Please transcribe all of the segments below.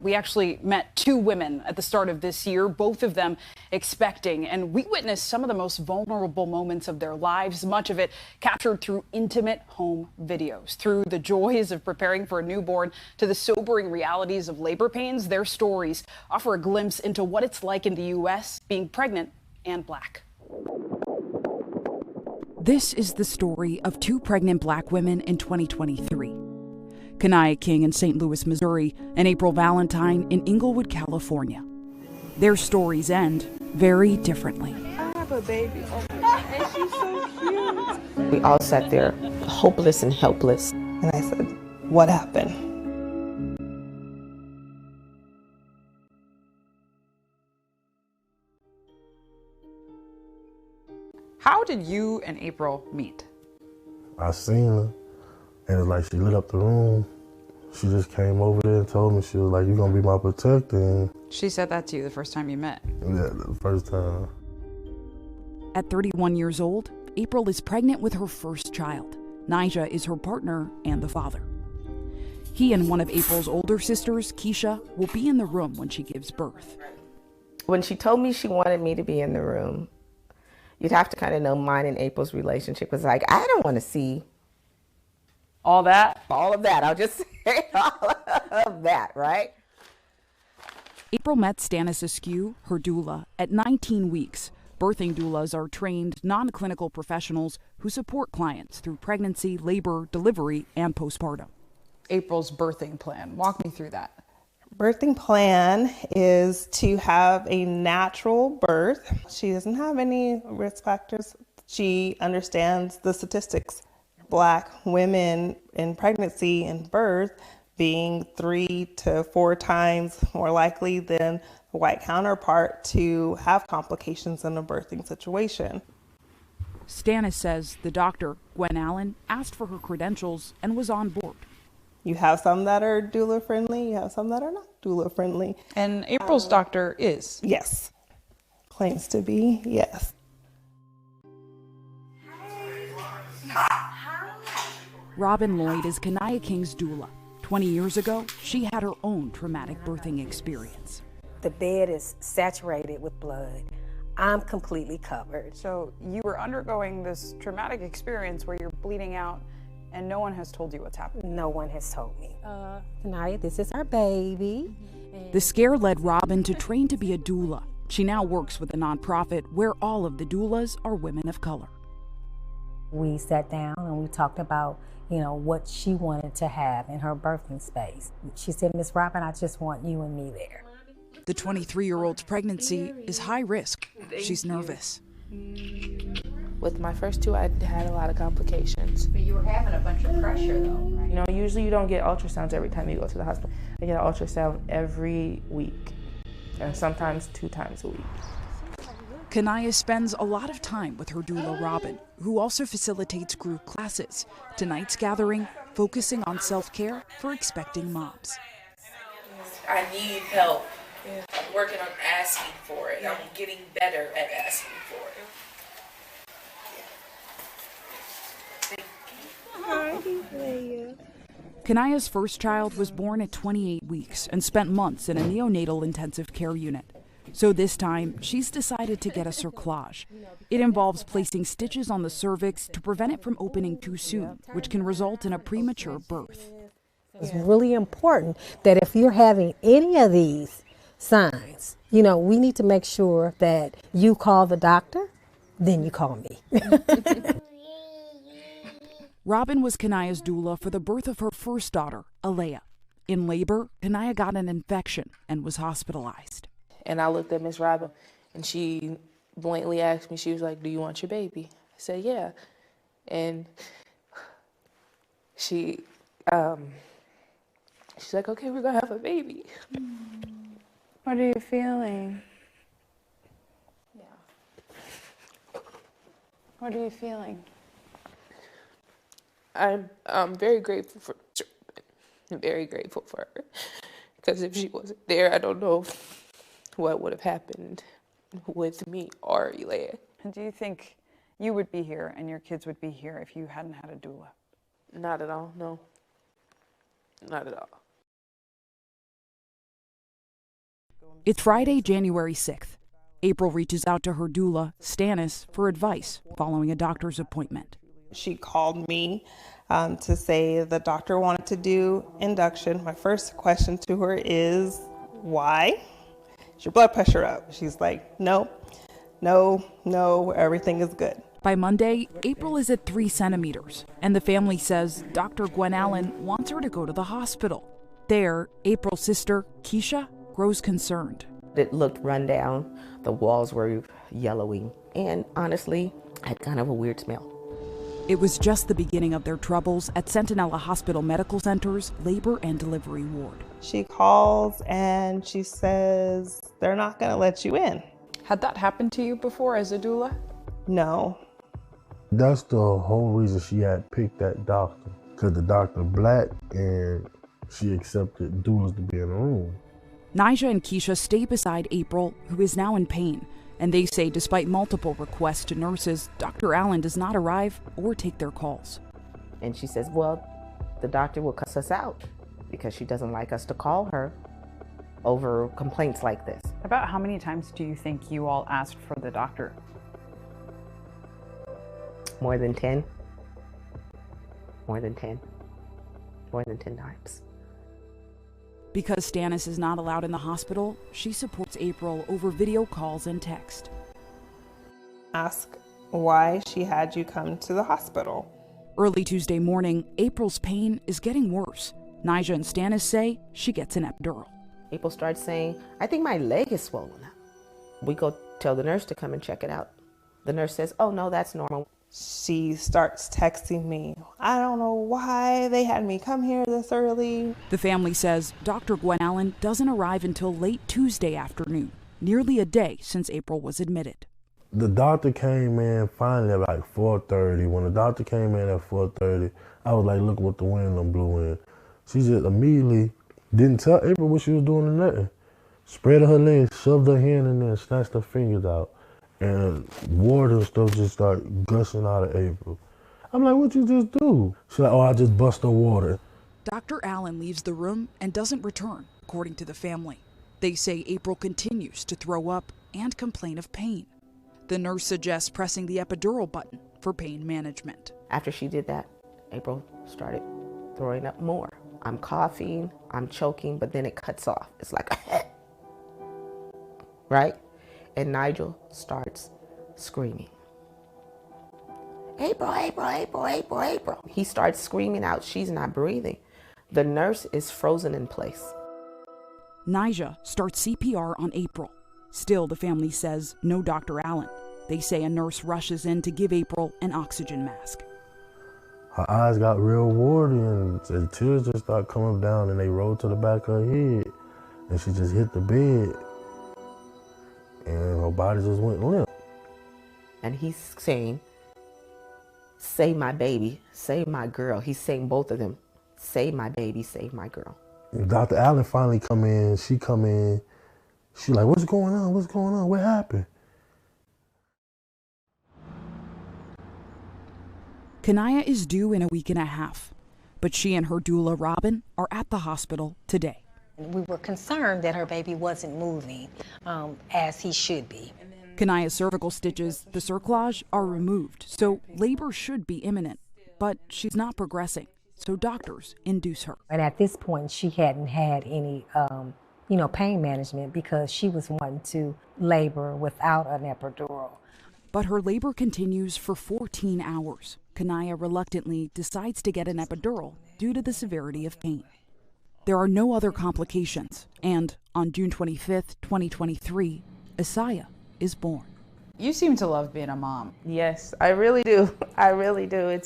We actually met two women at the start of this year, both of them expecting, and we witnessed some of the most vulnerable moments of their lives, much of it captured through intimate home videos. Through the joys of preparing for a newborn to the sobering realities of labor pains, their stories offer a glimpse into what it's like in the U.S. being pregnant and Black. This is the story of two pregnant Black women in 2023. Kanaya King in St. Louis, Missouri, and April Valentine in Inglewood, California. Their stories end very differently. I have a baby, and she's so cute. We all sat there, hopeless and helpless. And I said, what happened? How did you and April meet? I seen her, and it's like she lit up the room. She just came over there and told me, she was like, "You're gonna be my protector." And She said that to you the first time you met. yeah, the first time. At 31 years old, April is pregnant with her first child. Nija is her partner and the father. He and one of April's older sisters, Keisha, will be in the room when she gives birth. When she told me she wanted me to be in the room, you'd have to kind of know mine and April's relationship was like, I don't want to see All that? all of that. I'll just say all of that, right? April met Stannis Askew, her doula, at 19 weeks. Birthing doulas are trained non-clinical professionals who support clients through pregnancy, labor, delivery, and postpartum. April's birthing plan. Walk me through that. Birthing plan is to have a natural birth. She doesn't have any risk factors. She understands the statistics. Black women in pregnancy and birth being 3 to 4 times more likely than the white counterpart to have complications in a birthing situation. Stannis says the doctor, Gwen Allen, asked for her credentials and was on board. You have some that are doula friendly, you have some that are not doula friendly. And April's doctor is? Yes. Claims to be, yes. Robin Lloyd is Kanaya King's doula. 20 years ago, she had her own traumatic birthing experience. The bed is saturated with blood. I'm completely covered. So you were undergoing this traumatic experience where you're bleeding out and no one has told you what's happening. No one has told me. Kanaya, this is our baby. The scare led Robin to train to be a doula. She now works with a nonprofit where all of the doulas are women of color. We sat down and we talked about, what she wanted to have in her birthing space. She said, Miss Robin, I just want you and me there. The 23-year-old's pregnancy is high risk. She's nervous. With my first two, I had a lot of complications. But you were having a bunch of pressure though, right? Usually you don't get ultrasounds every time you go to the hospital. I get an ultrasound every week, and sometimes 2 times a week. Kanaya spends a lot of time with her doula, Robin, who also facilitates group classes. Tonight's gathering focusing on self-care for expecting moms. I need help. I'm working on asking for it. I'm getting better at asking for it. Kanaya's first child was born at 28 weeks and spent months in a neonatal intensive care unit. So this time, she's decided to get a cerclage. It involves placing stitches on the cervix to prevent it from opening too soon, which can result in a premature birth. It's really important that if you're having any of these signs, we need to make sure that you call the doctor, then you call me. Robin was Kanaya's doula for the birth of her first daughter, Alea. In labor, Kanaya got an infection and was hospitalized. And I looked at Miss Robin, and she blatantly asked me, she was like, do you want your baby? I said, yeah. And she's like, okay, we're gonna have a baby. What are you feeling? Yeah. What are you feeling? I'm very grateful for her. Because if she wasn't there, I don't know what would have happened with me or Elea. And do you think you would be here and your kids would be here if you hadn't had a doula? Not at all, no. Not at all. It's Friday, January 6th. April reaches out to her doula, Stannis, for advice following a doctor's appointment. She called me to say the doctor wanted to do induction. My first question to her is, why? Is your blood pressure up? She's like, no, everything is good. By Monday, April is at 3 centimeters, and the family says Dr. Gwen Allen wants her to go to the hospital. There, April's sister, Keisha, grows concerned. It looked run down. The walls were yellowing, and honestly, had kind of a weird smell. It was just the beginning of their troubles at Centinela Hospital Medical Center's labor and delivery ward. She calls and she says, they're not going to let you in. Had that happened to you before as a doula? No. That's the whole reason she had picked that doctor, because the doctor black and she accepted doulas to be in the room. Nija and Keisha stay beside April, who is now in pain, and they say despite multiple requests to nurses, Dr. Allen does not arrive or take their calls. And she says, well, the doctor will cuss us out because she doesn't like us to call her over complaints like this. About how many times do you think you all asked for the doctor? More than 10. More than 10. More than 10 times. Because Stannis is not allowed in the hospital, she supports April over video calls and text. Ask why she had you come to the hospital. Early Tuesday morning, April's pain is getting worse. Nija and Stannis say she gets an epidural. April starts saying, I think my leg is swollen up. We go tell the nurse to come and check it out. The nurse says, oh no, that's normal. She starts texting me. I don't know why they had me come here this early. The family says Dr. Gwen Allen doesn't arrive until late Tuesday afternoon, nearly a day since April was admitted. The doctor came in finally at like 4:30. When the doctor came in at 4:30, I was like, look what the wind done blew in. She just immediately didn't tell April what she was doing or nothing. Spread her legs, shoved her hand in there, and snatched her fingers out. And water and stuff just started gushing out of April. I'm like, what you just do? She's like, oh, I just bust her water. Dr. Allen leaves the room and doesn't return, according to the family. They say April continues to throw up and complain of pain. The nurse suggests pressing the epidural button for pain management. After she did that, April started throwing up more. I'm coughing, I'm choking, but then it cuts off. It's like, right? And Nigel starts screaming. April, April, April, April, April. He starts screaming out, she's not breathing. The nurse is frozen in place. Nija starts CPR on April. Still, the family says no Dr. Allen. They say a nurse rushes in to give April an oxygen mask. Her eyes got real watery and the tears just started coming down and they rolled to the back of her head. And she just hit the bed. And her body just went limp. And he's saying, save my baby, save my girl. He's saying both of them, save my baby, save my girl. Dr. Allen finally come in, she like, what's going on, what's going on, what happened? Kanaya is due in a week and a half, but she and her doula, Robin, are at the hospital today. We were concerned that her baby wasn't moving as he should be. Kanaya's cervical stitches, the cerclage, are removed, so labor should be imminent. But she's not progressing, so doctors induce her. And at this point, she hadn't had any, pain management because she was wanting to labor without an epidural. But her labor continues for 14 hours. Kanaya reluctantly decides to get an epidural due to the severity of pain. There are no other complications, and on June 25th, 2023, Essamuah is born. You seem to love being a mom. Yes, I really do. I really do.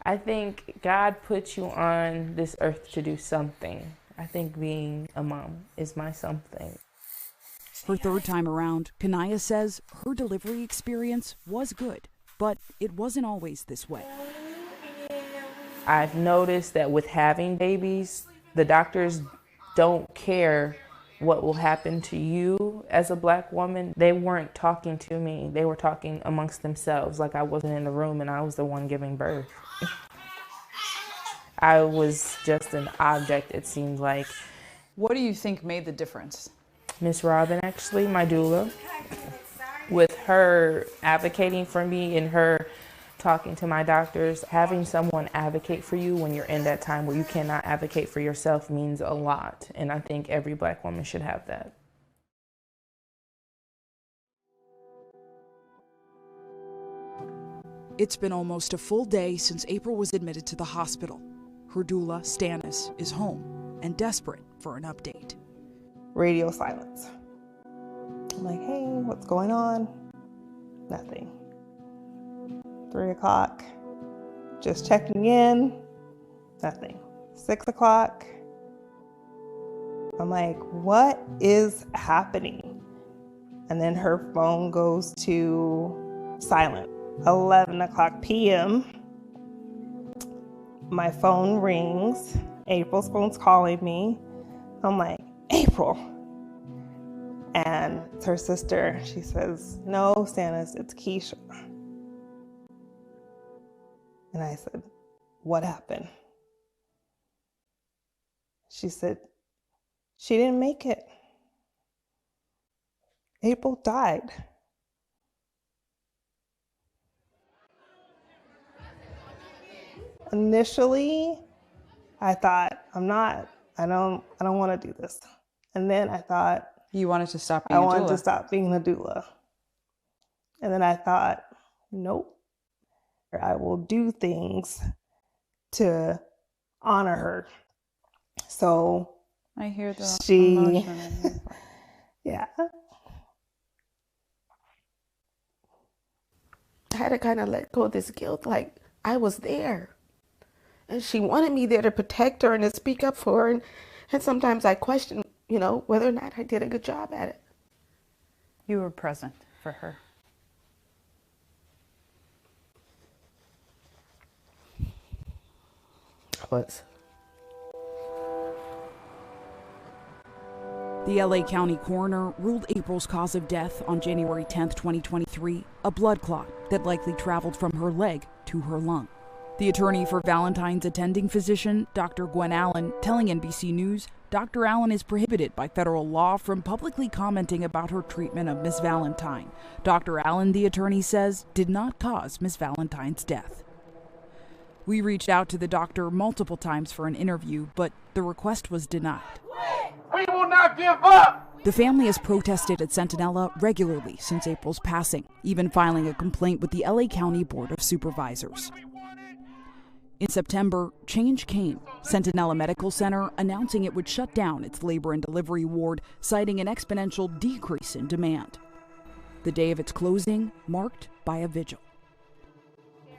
I think God put you on this earth to do something. I think being a mom is my something. Her third time around, Kanaya says her delivery experience was good, but it wasn't always this way. I've noticed that with having babies, the doctors don't care what will happen to you as a Black woman. They weren't talking to me. They were talking amongst themselves like I wasn't in the room and I was the one giving birth. I was just an object, it seemed like. What do you think made the difference? Miss Robin, actually, my doula. With her advocating for me and her talking to my doctors, having someone advocate for you when you're in that time where you cannot advocate for yourself means a lot. And I think every Black woman should have that. It's been almost a full day since April was admitted to the hospital. Her doula, Stannis, is home and desperate for an update. Radio silence. I'm like, hey, what's going on? Nothing. 3 o'clock, just checking in, nothing. 6 o'clock, I'm like, what is happening? And then her phone goes to silent. 11 o'clock p.m., my phone rings. April's phone's calling me. I'm like, April. And it's her sister. She says, no, Stannis, it's Keisha. And I said, what happened? She said, she didn't make it. April died. Initially, I thought, I don't want to do this. And then I thought, You wanted to stop being a doula? I wanted to stop being a doula. And then I thought, nope. I will do things to honor her. So I hear the she, emotion in your voice. Yeah. I had to kind of let go of this guilt. Like, I was there. And she wanted me there to protect her and to speak up for her. And sometimes I question, whether or not I did a good job at it. You were present for her. Was. The LA County coroner ruled April's cause of death on January 10th, 2023, a blood clot that likely traveled from her leg to her lung. The attorney for Valentine's attending physician, Dr. Gwen Allen, telling NBC News, Dr. Allen is prohibited by federal law from publicly commenting about her treatment of Miss Valentine. Dr. Allen, the attorney says, did not cause Miss Valentine's death. We reached out to the doctor multiple times for an interview, but the request was denied. We will not give up! The family has protested at Sentinella regularly since April's passing, even filing a complaint with the LA County Board of Supervisors. In September, change came. Sentinella Medical Center announcing it would shut down its labor and delivery ward, citing an exponential decrease in demand. The day of its closing marked by a vigil.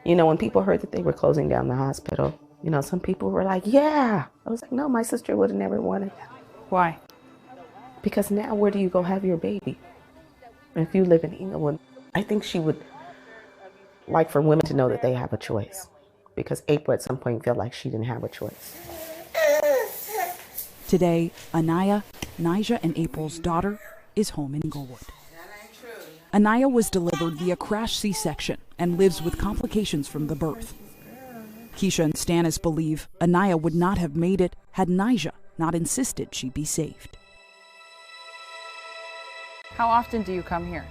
When people heard that they were closing down the hospital, some people were like, yeah. I was like, no, my sister would have never wanted that. Why? Because now where do you go have your baby? If you live in England, I think she would like for women to know that they have a choice. Because April at some point felt like she didn't have a choice. Today, Anaya, Nija and April's daughter, is home in Inglewood. Anaya was delivered via crash C-section and lives with complications from the birth. Keisha and Stannis believe Anaya would not have made it had Nija not insisted she be saved. How often do you come here?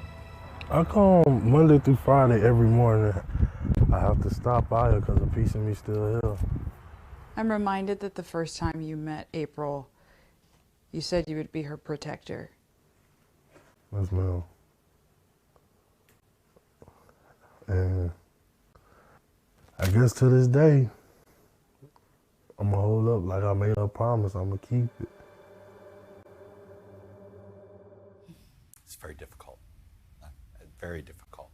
I come Monday through Friday every morning. I have to stop by her because a piece of me still here. I'm reminded that the first time you met April, you said you would be her protector. Yes, ma'am. And I guess to this day, I'm going to hold up like I made her promise. I'm going to keep it. It's very difficult. Very difficult.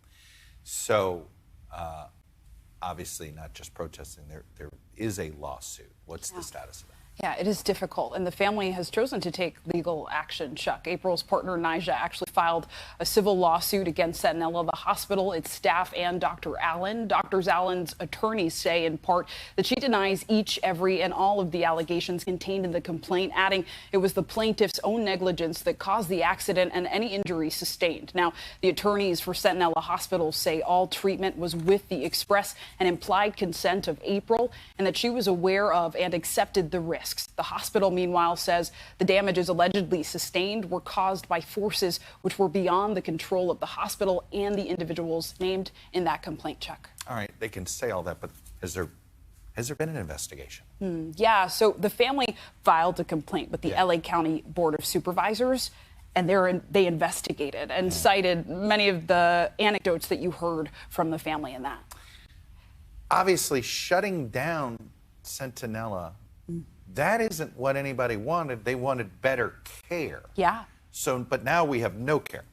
So, obviously not just protesting, there is a lawsuit. What's the status of that? Yeah, it is difficult, and the family has chosen to take legal action, Chuck. April's partner, Nija, actually filed a civil lawsuit against Sentinella, the hospital, its staff, and Dr. Allen. Dr. Allen's attorneys say, in part, that she denies each, every, and all of the allegations contained in the complaint, adding it was the plaintiff's own negligence that caused the accident and any injuries sustained. Now, the attorneys for Sentinella Hospital say all treatment was with the express and implied consent of April, and that she was aware of and accepted the risk. risks. The hospital, meanwhile, says the damages allegedly sustained were caused by forces which were beyond the control of the hospital and the individuals named in that complaint, Chuck. All right, they can say all that, but has there been an investigation? Yeah, so the family filed a complaint with the LA County Board of Supervisors, and they investigated and cited many of the anecdotes that you heard from the family in that. Obviously, shutting down Centinela, that isn't what anybody wanted. They wanted better care. Yeah. So, but now we have no care.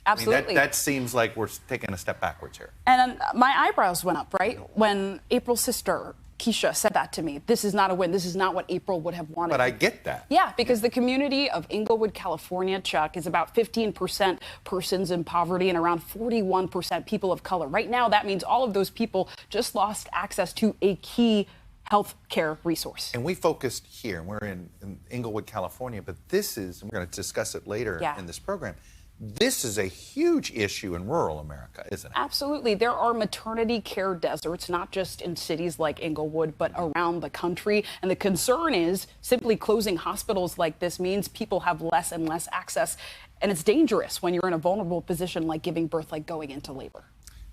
Absolutely. I mean, that seems like we're taking a step backwards here. And my eyebrows went up, right, when April's sister, Keisha, said that to me. This is not a win. This is not what April would have wanted. But I get that. Yeah, because the community of Inglewood, California, Chuck, is about 15% persons in poverty and around 41% people of color. Right now, that means all of those people just lost access to a key health care resource. And we focused here, and we're in Inglewood, California, but this is, and we're going to discuss it later in this program, this is a huge issue in rural America, isn't it? Absolutely. There are maternity care deserts, not just in cities like Inglewood, but around the country. And the concern is simply closing hospitals like this means people have less and less access. And it's dangerous when you're in a vulnerable position like giving birth, like going into labor.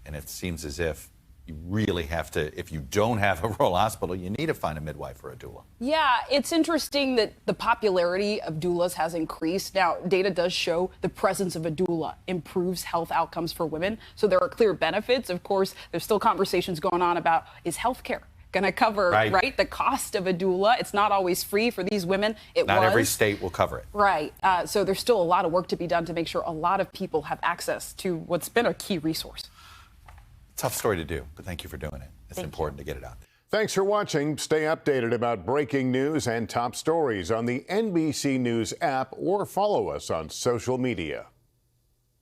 And it seems as if you really have to, if you don't have a rural hospital, you need to find a midwife or a doula. Yeah, it's interesting that the popularity of doulas has increased. Now, data does show the presence of a doula improves health outcomes for women. So there are clear benefits. Of course, there's still conversations going on about, is healthcare going to cover, right, the cost of a doula? It's not always free for these women. Not every state will cover it. Right. So there's still a lot of work to be done to make sure a lot of people have access to what's been a key resource. Tough story to do, but thank you for doing it. It's important to get it out. Thanks for watching. Stay updated about breaking news and top stories on the NBC News app or follow us on social media.